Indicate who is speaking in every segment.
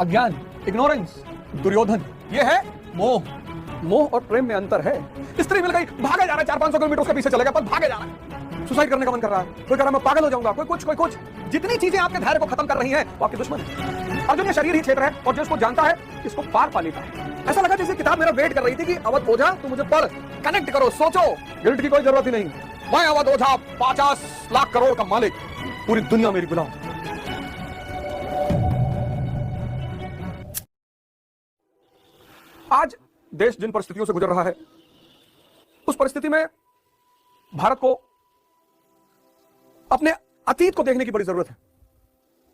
Speaker 1: अज्ञान, इग्नोरेंस, दुर्योधन। ये है मोह। मोह और प्रेम में अंतर है। स्त्री मिल गई, भागे जा रहा है, 400-500 किलोमीटर उसके पीछे चलेगा, पर भागे जा रहा है, सुसाइड करने का मन कर रहा है, कोई कह रहा है मैं पागल हो जाऊंगा, कोई कुछ। जितनी चीजें आपके धैर्य को खत्म कर रही हैं वो आपके दुश्मन है। अर्जुन ये शरीर ही क्षेत्र है और जो इसको जानता है इसको पार पा लेता है। ऐसा लगा जैसे किताब मेरा वेट कर रही थी कि अवध ओझा तू मुझे पढ़, कनेक्ट करो, सोचो। गिल्ट की कोई जरूरत ही नहीं। मैं अवध ओझा 50 लाख करोड़ का मालिक, पूरी दुनिया मेरी गुलाम। आज देश जिन परिस्थितियों से गुजर रहा है उस परिस्थिति में भारत को अपने अतीत को देखने की बड़ी जरूरत है।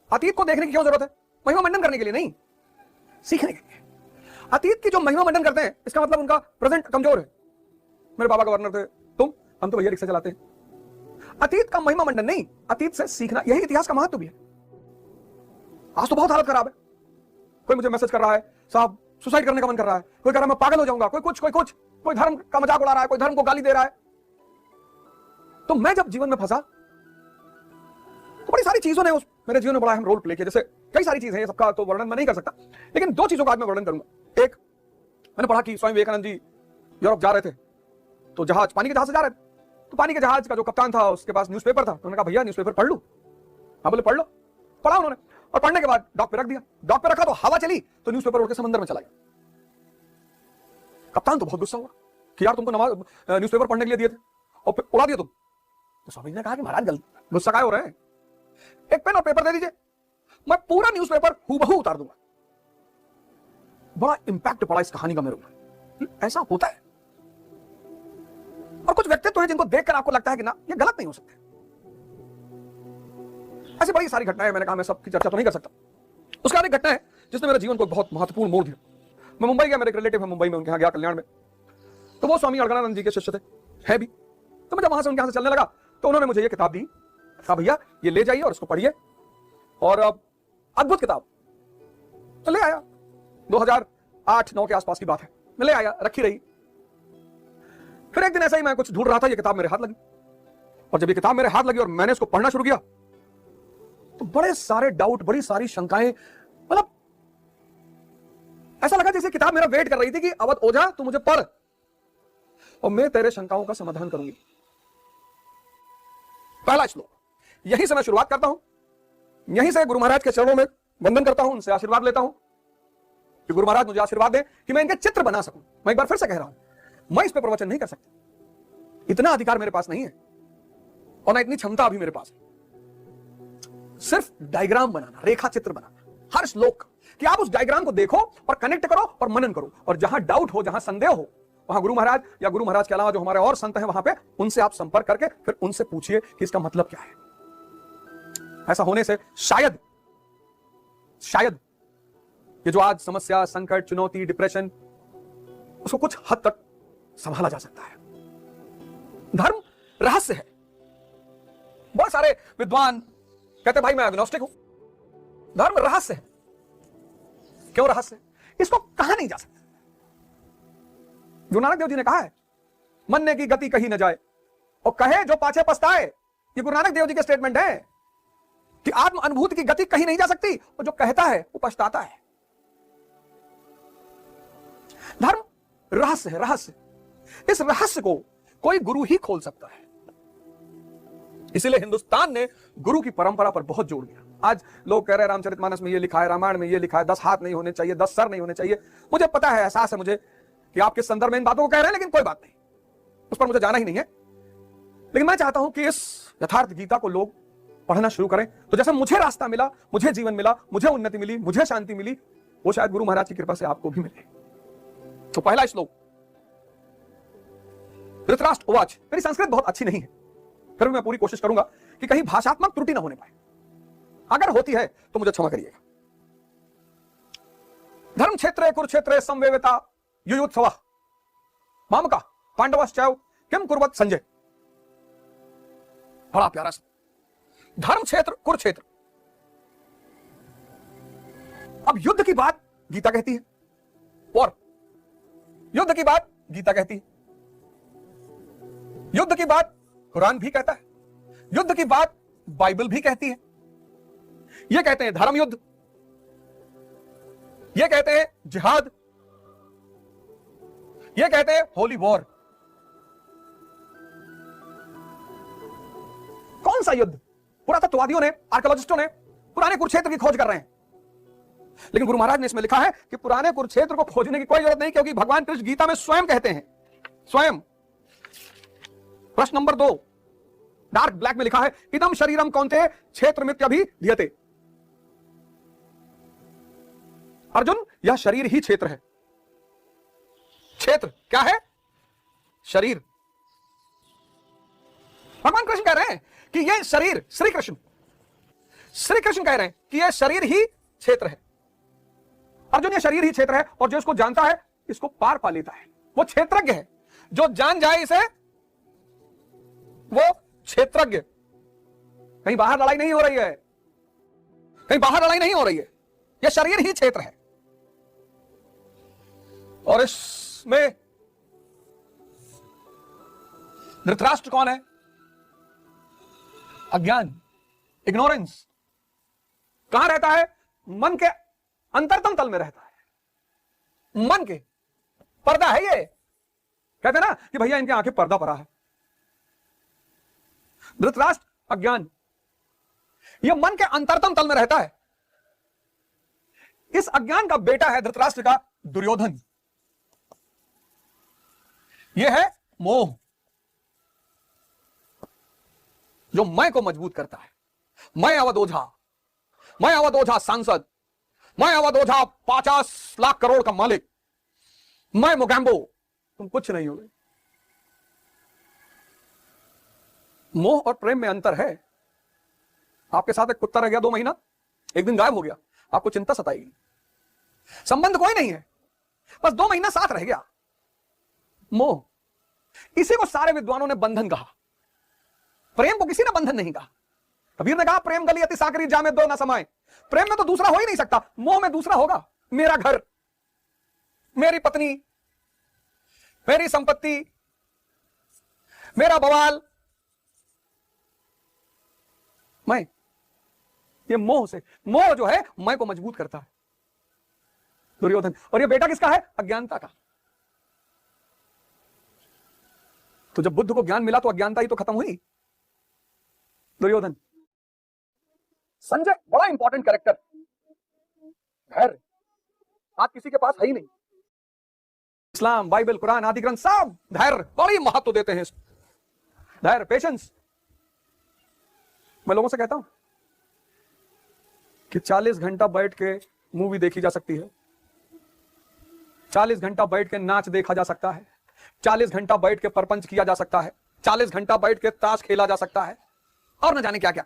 Speaker 1: अतीत को देखने की क्यों जरूरत है? महिमा मंडन करने के लिए नहीं, सीखने के लिए। अतीत की जो महिमा मंडन करते हैं इसका मतलब उनका प्रेजेंट कमजोर है। मेरे बाबा गवर्नर थे, हम तो भैया रिक्शा चलाते हैं। अतीत का महिमा मंडन नहीं, अतीत से सीखना, यही इतिहास का महत्व भी है। आज तो बहुत हालत खराब है। कोई मुझे मैसेज कर रहा है, साहब सुसाइड करने का मन कर रहा है, कोई कह रहा है मैं पागल हो जाऊंगा, कोई कुछ, कोई धर्म का मजाक उड़ा रहा है, कोई धर्म को गाली दे रहा है। तो मैं जब जीवन में फंसा तो बड़ी सारी चीजों ने मेरे जीवन में बड़ा अहम रोल प्ले किया। जैसे कई सारी चीजें हैं, सबका तो वर्णन मैं नहीं कर सकता, लेकिन 2 चीजों का आज मैं वर्णन करूंगा। एक, मैंने पढ़ा कि स्वामी विवेकानंद जी यूरोप जा रहे थे, तो जहाज, पानी के जहाज से जा रहे थे, तो पानी के जहाज का जो कप्तान था उसके पास न्यूज़पेपर था। तो उन्होंने कहा भैया न्यूज़पेपर पढ़ लूं? हाँ बोले पढ़ लो। पढ़ा उन्होंने, और पढ़ने के बाद डॉक पे रख दिया। डॉक पे रखा तो हवा चली तो न्यूज़पेपर उड़ के समंदर में चला गया। कप्तान तो बहुत गुस्सा हुआ कि यार तुमको न्यूज़पेपर पढ़ने के लिए दिए थे और उड़ा दिया तुम। तो स्वामी जी ने कहा कि महाराज गुस्सा काहे हो रहे हैं, एक पेन और पेपर दे दीजिए, मैं पूरा न्यूज़पेपर हूबहू उतार दूंगा। बड़ा इंपैक्ट पड़ा इस कहानी का मेरे ऊपर। ऐसा होता है। और कुछ व्यक्तित्व है जिनको देखकर आपको लगता है कि ना ये गलत नहीं हो सकते। ऐसी बड़ी सारी घटनाएं, मैंने कहा मैं सबकी चर्चा तो नहीं कर सकता। उसका एक घटना है जिसने मेरे जीवन को बहुत महत्वपूर्ण मोड़ दिया। मैं मुंबई गया, मेरे एक रिलेटिव है मुंबई में, उनके यहाँ गया कल्याण में। तो वो स्वामी अड़गड़ानंद जी के शिष्य थे, है भी। तो मैं जब वहां से उनके यहाँ से चलने लगा तो उन्होंने मुझे ये किताब दी, कहा भैया ये ले जाइए और इसको पढ़िए, और अद्भुत किताब। तो ले आया, 2008-9 के आसपास की बात है। मैं ले आया, रखी रही। फिर एक दिन ऐसा ही मैं कुछ ढूंढ रहा था, ये किताब मेरे हाथ लगी, और जब ये किताब मेरे हाथ लगी और मैंने इसको पढ़ना शुरू किया तो बड़े सारे डाउट, बड़ी सारी शंकाएं, मतलब ऐसा लगा जैसे किताब मेरा वेट कर रही थी कि अवध ओझा तू मुझे पढ़ और मैं तेरे शंकाओं का समाधान करूंगी। पहला श्लोक, यहीं से मैं शुरुआत करता हूं, यहीं से गुरु महाराज के चरणों में वंदन करता हूं, उनसे आशीर्वाद लेता हूं कि गुरु महाराज मुझे आशीर्वाद दें कि मैं इनके चित्र बना सकूं। मैं एक बार फिर से कह रहा हूं, मैं इस पे प्रवचन नहीं कर सकता, इतना अधिकार मेरे पास नहीं है और ना इतनी क्षमता अभी मेरे पास है। सिर्फ डायग्राम बनाना, रेखा चित्र बनाना हर श्लोक, कि आप उस डायग्राम को देखो और कनेक्ट करो और मनन करो, और जहां डाउट हो, जहां संदेह हो, वहां गुरु महाराज या गुरु महाराज के अलावा जो हमारे और संत हैं वहां पे उनसे आप संपर्क करके फिर उनसे पूछिए कि इसका मतलब क्या है। ऐसा होने से शायद ये जो आज समस्या, संकट, चुनौती, डिप्रेशन, उसको कुछ हद तक संभाला जा सकता है। धर्म रहस्य है। बहुत सारे विद्वान कहते भाई मैं एग्नोस्टिक हूं। धर्म रहस्य है। क्यों रहस्य? इसको कहा नहीं जा सकता। गुरु नानक देव जी ने कहा है, मरने की गति कही न जाए और कहे जो पाछे पछताए। ये गुरु नानक देव जी के स्टेटमेंट है कि आत्म अनुभूति की गति कही नहीं जा सकती और जो कहता है वो पछताता है। धर्म रहस्य है, रहस्य। इस रहस्य को कोई गुरु ही खोल सकता है। इसीलिए हिंदुस्तान ने गुरु की परंपरा पर बहुत जोर दिया। आज लोग कह रहे हैं रामचरितमानस में ये लिखा है, रामायण में ये लिखा है, 10 हाथ नहीं होने चाहिए, 10 सर नहीं होने चाहिए। मुझे पता है, एहसास है मुझे कि आप किस संदर्भ में इन बातों को कह रहे हैं, लेकिन कोई बात नहीं, उस पर मुझे जाना ही नहीं है। लेकिन मैं चाहता हूं कि इस यथार्थ गीता को लोग पढ़ना शुरू करें, तो जैसे मुझे रास्ता मिला, मुझे जीवन मिला, मुझे उन्नति मिली, मुझे शांति मिली, वो शायद गुरु महाराज की कृपा से आपको भी मिले। तो पहला श्लोक, धृतराष्ट्र उवाच। मेरी संस्कृत बहुत अच्छी नहीं है, फिर भी मैं पूरी कोशिश करूंगा कि कहीं भाषात्मक त्रुटि ना होने पाए। अगर होती है तो मुझे क्षमा करिएगा। धर्म क्षेत्रे कुरुक्षेत्रे संवेविता युयुत्सवः मामका पांडवश्चैव किम कुर्वत संजय। बड़ा प्यारा सा धर्म क्षेत्र, कुरुक्षेत्र। अब युद्ध की बात गीता कहती है, और युद्ध की बात गीता कहती है, युद्ध की बात कुरान भी कहता है, युद्ध की बात बाइबल भी कहती है। ये कहते हैं धर्म युद्ध, ये कहते हैं जिहाद, ये कहते हैं होली वॉर। कौन सा युद्ध? पुरातत्ववादियों ने, आर्कियोलॉजिस्टों ने पुराने कुरुक्षेत्र की खोज कर रहे हैं, लेकिन गुरु महाराज ने इसमें लिखा है कि पुराने कुरुक्षेत्र को खोजने की कोई जरूरत नहीं, क्योंकि भगवान कृष्ण गीता में स्वयं कहते हैं, स्वयं। प्रश्न नंबर 2 डार्क ब्लैक में लिखा है, इदम शरीरम कौन्तेय क्षेत्रमित्यभिधीयते। अर्जुन, यह शरीर ही क्षेत्र है। क्षेत्र क्या है? शरीर। भगवान कृष्ण कह रहे हैं कि यह शरीर, श्री कृष्ण कह रहे हैं कि यह शरीर ही क्षेत्र है। अर्जुन, यह शरीर ही क्षेत्र है, और जो इसको जानता है इसको पार पा लेता है, वो क्षेत्रज्ञ है। जो जान जाए इसे वो क्षेत्रज्ञ। कहीं बाहर लड़ाई नहीं हो रही है, कहीं बाहर लड़ाई नहीं हो रही है, यह शरीर ही क्षेत्र है। और इसमें धृतराष्ट्र कौन है? अज्ञान, इग्नोरेंस। कहां रहता है? मन के अंतरतम तल में रहता है। मन के पर्दा है ये। कहते हैं ना कि भैया इनकी आंखें पर्दा पड़ा है। धृतराष्ट्र अज्ञान, यह मन के अंतरतम तल में रहता है। इस अज्ञान का बेटा है धृतराष्ट्र का दुर्योधन। यह है मोह, जो मैं को मजबूत करता है। मैं अवध ओझा सांसद, मैं अवध ओझा 50 लाख करोड़ का मालिक, मैं मोगैम्बो, तुम कुछ नहीं हो। मोह और प्रेम में अंतर है। आपके साथ एक कुत्ता रह गया 2 महीना, एक दिन गायब हो गया, आपको चिंता सताएगी। संबंध कोई नहीं है, बस 2 महीना साथ रह गया। मोह, इसी को सारे विद्वानों ने बंधन कहा। प्रेम को किसी ने बंधन नहीं कहा। कबीर ने कहा, प्रेम गली अति साकरी जामे दो न समाए। प्रेम में तो दूसरा हो ही नहीं सकता, मोह में दूसरा होगा। मेरा घर, मेरी पत्नी, मेरी संपत्ति, मेरा बवाल, मैं। ये मोह से, मोह जो है मैं को मजबूत करता है दुर्योधन। और ये बेटा किसका है? अज्ञानता का। तो जब बुद्ध को ज्ञान मिला तो अज्ञानता ही तो खत्म हुई। दुर्योधन। संजय बड़ा इंपॉर्टेंट कैरेक्टर, धैर्य। आज किसी के पास है ही नहीं। इस्लाम, बाइबल, कुरान आदि ग्रंथ सब धैर्य बड़ी महत्व देते हैं। धैर्य, पेशेंस। मैं लोगों से कहता हूं कि 40 घंटा बैठ के मूवी देखी जा सकती है, 40 घंटा बैठ के नाच देखा जा सकता है, 40 घंटा बैठ के परपंच किया जा सकता है, 40 घंटा बैठ के ताश खेला जा सकता है, और न जाने क्या क्या।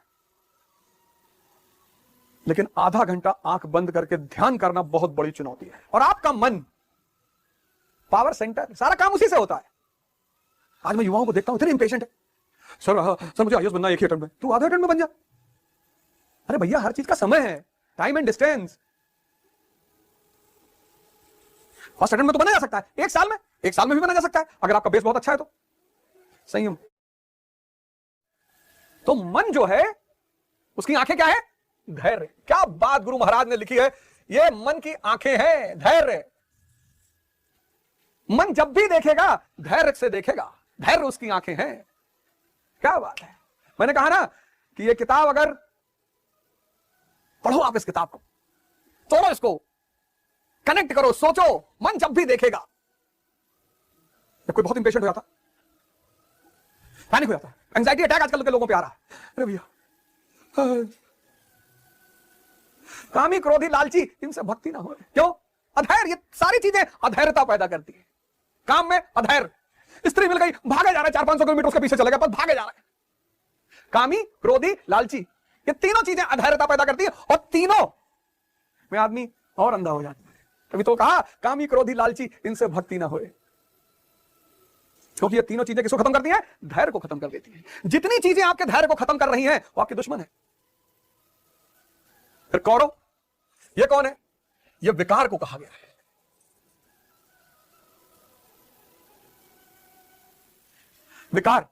Speaker 1: लेकिन आधा घंटा आंख बंद करके ध्यान करना बहुत बड़ी चुनौती है। और आपका मन पावर सेंटर, सारा काम उसी से होता है। आज मैं युवाओं को देखता हूं, इतने इंपेशेंट है। सर मुझे आईएएस बनना है 1 ही अटेम्प्ट में। तू आधे अटेम्प्ट में बन जा। अरे भैया, हर चीज का समय है, time and distance. First attempt में तो बना जा सकता है, 1 साल में भी बना जा सकता है, अगर आपका बेस बहुत अच्छा है तो। संयम। तो मन जो है उसकी आंखें क्या है? धैर्य। क्या बात गुरु महाराज ने लिखी है, ये मन की आंखें हैं, धैर्य। मन जब भी देखेगा धैर्य से देखेगा, धैर्य उसकी आंखें हैं। क्या बात है। मैंने कहा ना कि ये किताब अगर पढ़ो, आप इस किताब को तोड़ो, इसको कनेक्ट करो, सोचो। मन जब भी देखेगा, जब कोई बहुत इंपेशेंट हो जाता, पैनिक हो जाता, एंजाइटी अटैक आजकल के लोगों पे आ रहा है। अरे भैया, कामी, क्रोधी, लालची, इनसे भक्ति ना हो। क्यों? अधैर्य। ये सारी चीजें अधैर्यता पैदा करती है। काम में अधैर्य। स्त्री मिल गई, भागे जा रहा है, 400-500 किलोमीटर उसके पीछे चले गए, बस भागे जा रहा है। कामी, क्रोधी, लालची, ये तीनों चीजें अधैर्यता पैदा करती है, और तीनों में आदमी और अंधा हो जाता है। तभी तो कहा, कामी, क्रोधी, लालची, इनसे भक्ति ना होए। क्योंकि ये तीनों चीजें किसको खत्म करती हैं? धैर्य को खत्म कर देती हैं। जितनी चीजें आपके धैर्य को खत्म कर रही हैं, वो आपके दुश्मन है। फिर कौरव, ये कौन है? ये विकार को कहा गया है। विकार,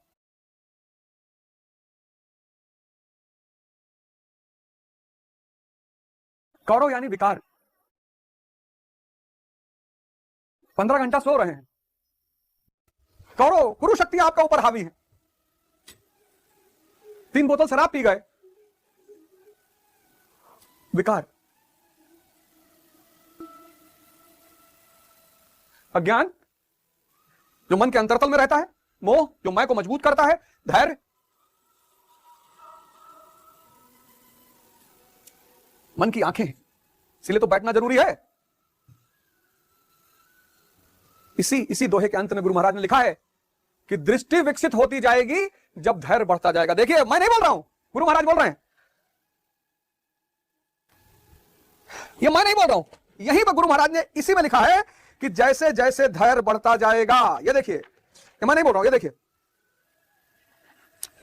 Speaker 1: कौरव यानी विकार। 15 घंटा सो रहे हैं, कौरव कुरु शक्ति आपका ऊपर हावी है, 3 बोतल शराब पी गए, विकार, अज्ञान जो मन के अंतरतल में रहता है, मोह जो मैं को मजबूत करता है, धैर्य, मन की आंखें, इसलिए तो बैठना जरूरी है। इसी दोहे के अंत में गुरु महाराज ने लिखा है कि दृष्टि विकसित होती जाएगी जब धैर्य बढ़ता जाएगा। देखिए मैं नहीं बोल रहा हूं, गुरु महाराज बोल रहे हैं, ये मैं नहीं बोल रहा हूं, यहीं पर गुरु महाराज ने इसी में लिखा है कि जैसे जैसे धैर्य बढ़ता जाएगा, ये देखिए, ये मैं नहीं बोल रहा हूं, ये देखिए,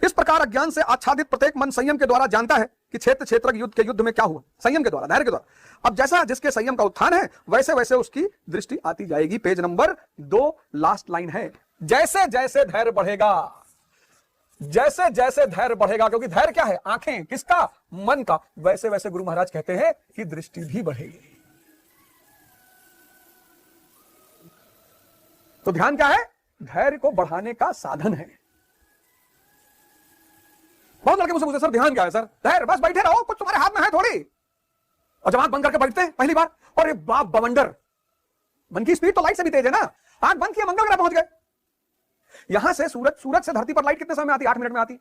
Speaker 1: इस प्रकार अज्ञान से आच्छादित प्रत्येक मन संयम के द्वारा जानता है कि क्षेत्र युद्ध के युद्ध में क्या हुआ, संयम के द्वारा, धैर्य के द्वारा। अब जैसा जिसके संयम का उत्थान है वैसे वैसे उसकी दृष्टि आती जाएगी। पेज नंबर 2 लास्ट लाइन है, जैसे जैसे धैर्य बढ़ेगा, जैसे जैसे धैर्य बढ़ेगा, क्योंकि धैर्य क्या है, आंखें किसका, मन का, वैसे वैसे गुरु महाराज कहते हैं कि दृष्टि भी बढ़ेगी। तो ध्यान क्या है, धैर्य को बढ़ाने का साधन है। बहुत लड़के मुझसे पूछते सर ध्यान क्या है, सर धैर्य, बस बैठे रहो, कुछ तुम्हारे हाथ में है थोड़ी। और जब आंख बंद करके बैठते हैं पहली बार, और ये बाप बवंडर, मन की स्पीड तो लाइट से भी तेज है ना, आंख बंद किया मंगल ग्रह पहुंच गए। यहां से सूरज से धरती पर लाइट कितने समय में आती, 8 मिनट में आती,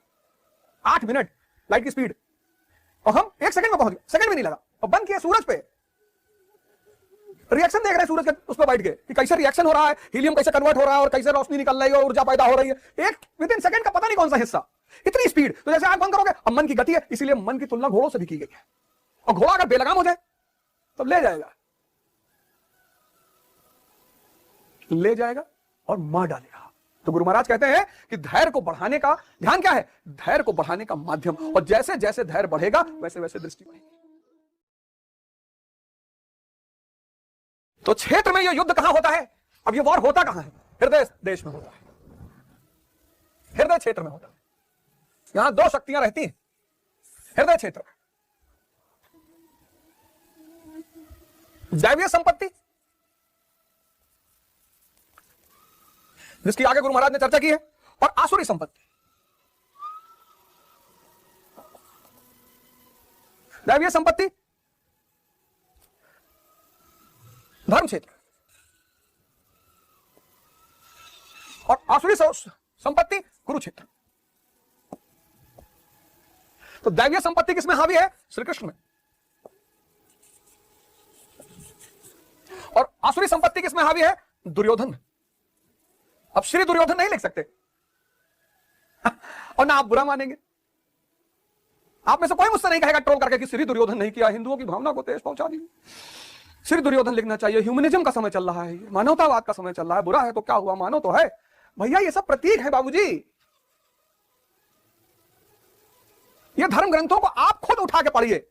Speaker 1: 8 मिनट लाइट की स्पीड, और हम 1 सेकंड में पहुंच गए, सेकंड भी नहीं लगा, और बंद किया सूरज पे, रिएक्शन देख रहे हैं सूरज के उस पर बैठ के कि कैसे रिएक्शन हो रहा है, हीलियम कैसे कन्वर्ट हो रहा है और कैसे रोशनी निकल रही है और ऊर्जा पैदा हो रही है, एक विदिन सेकंड का पता नहीं कौन सा हिस्सा, इतनी स्पीड। तो जैसे आंख बंद करोगे, अब मन की गति है, इसीलिए मन की तुलना घोड़ों से भी की गई है, और घोड़ा अगर बेलगाम हो जाए तो ले जाएगा और मार डालेगा। तो गुरु महाराज कहते हैं कि धैर्य को बढ़ाने का ध्यान क्या है, धैर्य को बढ़ाने का माध्यम, और जैसे जैसे धैर्य बढ़ेगा वैसे वैसे दृष्टि बढ़ेगी। तो क्षेत्र में यह युद्ध कहां होता है, अब यह वॉर होता कहां है, हृदय देश में होता है, हृदय क्षेत्र में होता है। यहां 2 शक्तियां रहती हैं हृदय क्षेत्र में, दैवीय संपत्ति जिसकी आगे गुरु महाराज ने चर्चा की है, और आसुरी संपत्ति। दैवीय संपत्ति धर्म क्षेत्र, और आसुरी संपत्ति कुरुक्षेत्र। तो दैवीय संपत्ति किसमें हावी है, श्री कृष्ण में, और आसुरी संपत्ति किसमें हावी है, दुर्योधन में। अब श्री दुर्योधन नहीं लिख सकते और ना आप बुरा मानेंगे, आप में से कोई मुझसे नहीं कहेगा ट्रोल करके कि श्री दुर्योधन नहीं किया, हिंदुओं की भावना को ठेस पहुंचा दी, श्री दुर्योधन लिखना चाहिए, ह्यूमनिज्म का समय चल रहा है, मानवतावाद का समय चल रहा है, बुरा है तो क्या हुआ, मानो तो है। भैया ये सब प्रतीक है बाबूजी, ये धर्म ग्रंथों को आप खुद उठा के पढ़िए।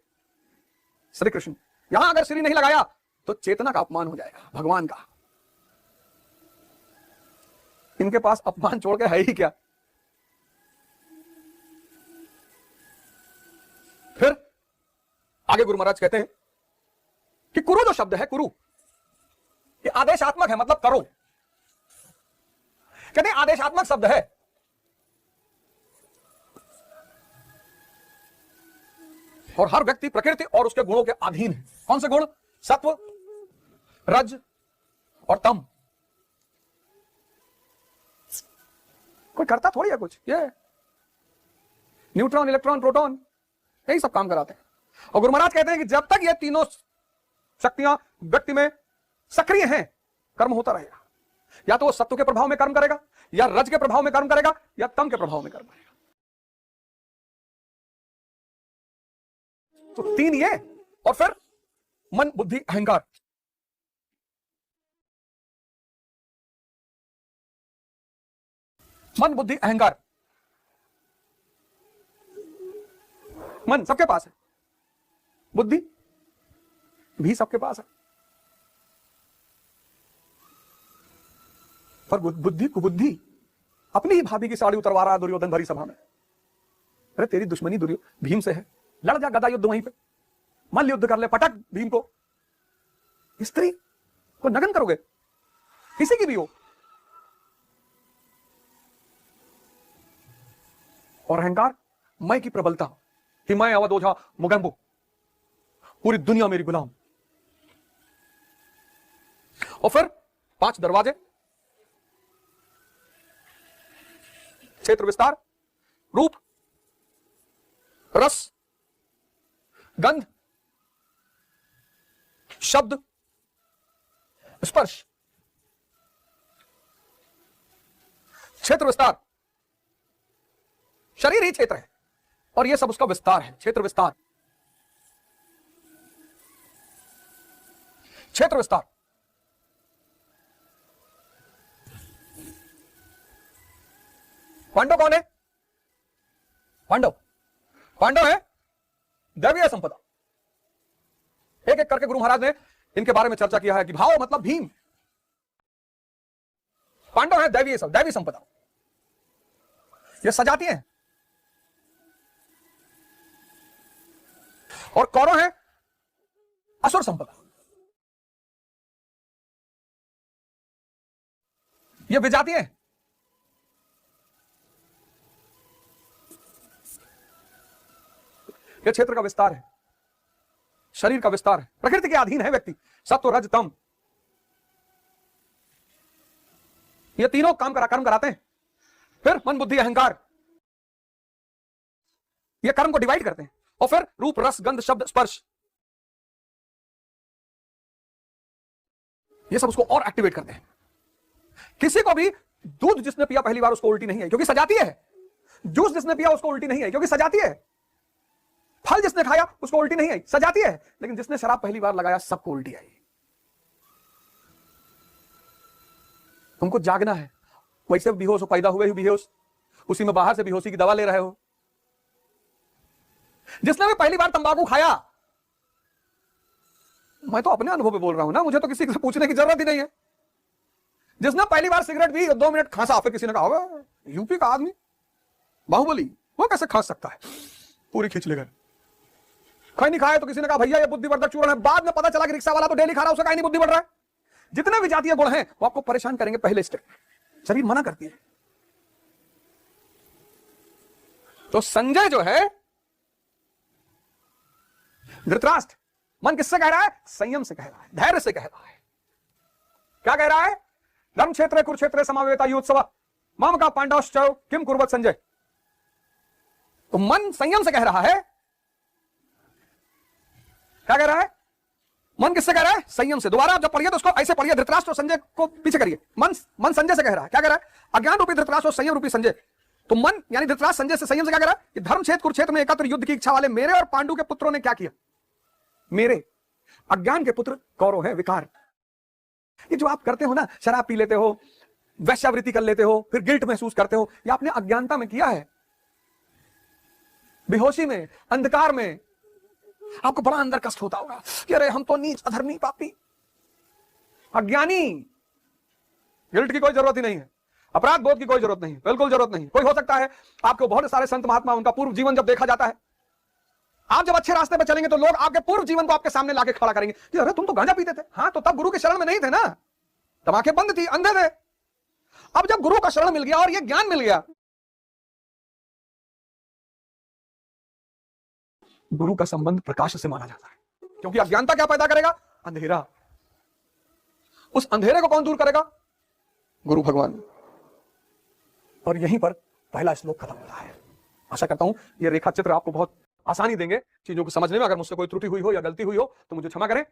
Speaker 1: श्री कृष्ण, यहां अगर श्री नहीं लगाया तो चेतना का अपमान हो जाएगा, भगवान का। इनके पास अपमान छोड़ के है ही क्या। फिर आगे गुरु महाराज कहते हैं कि कुरु जो शब्द है, कुरु ये आदेशात्मक है, मतलब करो। कहते हैं आदेशात्मक शब्द है, और हर व्यक्ति प्रकृति और उसके गुणों के अधीन है। कौन से गुण, सत्व, रज और तम। कोई करता थोड़ी है कुछ, ये न्यूट्रॉन, इलेक्ट्रॉन, प्रोटॉन यही सब काम कराते हैं। और गुरु महाराज कहते हैं कि जब तक ये तीनों शक्तियां व्यक्ति में सक्रिय हैं, कर्म होता रहेगा। या तो वो सत्व के प्रभाव में कर्म करेगा, या रज के प्रभाव में कर्म करेगा, या तम के प्रभाव में कर्म करेगा। तो 3 ये, और फिर मन, बुद्धि, अहंकार। मन, बुद्धि, अहंकार। मन सबके पास है, बुद्धि भी सबके पास है, पर बुद्धि कुबुद्धि अपनी ही भाभी की साड़ी उतरवा रहा है दुर्योधन भरी सभा में। अरे तेरी दुश्मनी भीम से है, लड़ जा गदा युद्ध वहीं पे, मल्ल युद्ध कर ले, पटक भीम को। स्त्री को नग्न करोगे, किसी की भी हो। और अहंकार, मैं की प्रबलता कि मैं अवध ओझा मुगम्बो, पूरी दुनिया मेरी गुलाम। और फिर 5 दरवाजे, क्षेत्र विस्तार, रूप, रस, गंध, शब्द, स्पर्श। क्षेत्र विस्तार, शरीर ही क्षेत्र है और यह सब उसका विस्तार है। क्षेत्र विस्तार, क्षेत्र विस्तार। पांडव कौन है? पांडव, पांडव है दैवीय संपदा। एक एक करके गुरु महाराज ने इनके बारे में चर्चा किया है कि भाव मतलब भीम। पांडव है दैवीय संपदा, ये सजाती हैं। और कौरव है असुर संपदा, ये विजाती हैं। यह क्षेत्र का विस्तार है, शरीर का विस्तार है, प्रकृति के अधीन है व्यक्ति। सत्व रज तम, ये तीनों कर्म कराते हैं। फिर मन बुद्धि अहंकार, ये कर्म को डिवाइड करते हैं। और फिर रूप रस गंध शब्द स्पर्श, ये सब उसको और एक्टिवेट करते हैं। किसी को भी दूध जिसने पिया पहली बार उसको उल्टी नहीं आई क्योंकि सजाती है। जूस जिसने पिया उसको उल्टी नहीं आई क्योंकि सजाती है। फल जिसने खाया उसको उल्टी नहीं आई, सजाती है। लेकिन जिसने शराब पहली बार लगाया सबको उल्टी आई। तुमको जागना है। वैसे बेहोश हो, पैदा हुए ही बेहोश, उसी में बाहर से बेहोशी की दवा ले रहे हो। जिसने भी पहली बार तंबाकू खाया, मैं तो अपने अनुभव पे बोल रहा हूं ना, मुझे तो किसी से पूछने की जरूरत ही नहीं है। जिसने पहली बार सिगरेट पी, 2 मिनट खांसा, फिर किसी ने कहा यूपी का आदमी बाहुबली, वो कैसे खांस सकता है, पूरी खींच लेगा। कहीं नहीं खाया तो किसी ने कहा भैया ये बुद्धिवर्धक चूर्ण है। बाद में पता चला कि रिक्शा वाला तो डेली खा रहा है, उसका कहीं नहीं बुद्धि बढ़ रहा है। जितने भी जातीय गुण हैं वो आपको परेशान करेंगे पहले स्टेप। शरीर मना करती है। तो संजय जो है, धृतराष्ट्र, मन किससे कह रहा है? संयम से कह रहा है, धैर्य से कह रहा है। क्या कह रहा है? धर्म क्षेत्र कुरुक्षेत्र समावेता युत्सव मम का पांडवश्च किम कुर्वत संजय। तो मन संयम से कह रहा है। क्या कह रहा है? मन किससे कह रहा है? संयम से। दोबारा आप जब पढ़िए तो उसको ऐसे पढ़िए, धृतराष्ट्र और संजय को पीछे करिए। मन संजय से कह रहा है। क्या कह रहा है? अज्ञान रूपी धृतराष्ट्र और संयम रूपी संजय। तो मन यानी धृतराष्ट्र संजय से संयम से क्या कह रहा है कि धर्म क्षेत्र कुरुक्षेत्र में एकत्र युद्ध की इच्छा वाले मेरे और पांडु के पुत्रों ने क्या किया? मेरे अज्ञान के पुत्र कौरव है, विकार। ये जो आप करते हो ना, शराब पी लेते हो, वैश्यावृत्ति कर लेते हो, फिर गिल्ट महसूस करते हो, ये आपने अज्ञानता में किया है। बेहोशी में, अंधकार में आपको बड़ा अंदर कष्ट होता होगा कि अरे हम तो नीच अधर्मी पापी अज्ञानी। गिल्ट की कोई जरूरत ही नहीं है, अपराध बोध की कोई जरूरत नहीं, बिल्कुल जरूरत नहीं। कोई हो सकता है आपको बहुत सारे संत महात्मा, उनका पूर्व जीवन जब देखा जाता है, आप जब अच्छे रास्ते पर चलेंगे तो लोग आपके पूर्व जीवन को आपके सामने लाके खड़ा करेंगे कि अरे तुम तो गांजा पीते थे। हाँ, तो तब गुरु के शरण में नहीं थे ना, तब आंखें बंद थी, अंधे थे। अब जब गुरु का शरण मिल गया और ये ज्ञान मिल गया, गुरु का संबंध प्रकाश से माना जाता है। क्योंकि अज्ञानता क्या पैदा करेगा? अंधेरा। उस अंधेरे को कौन दूर करेगा? गुरु भगवान। और यहीं पर पहला श्लोक खत्म होता है। आशा करता हूं ये रेखा चित्र आपको बहुत आसानी देंगे चीजों को समझने में। अगर मुझसे कोई त्रुटि हुई हो या गलती हुई हो तो मुझे क्षमा करें।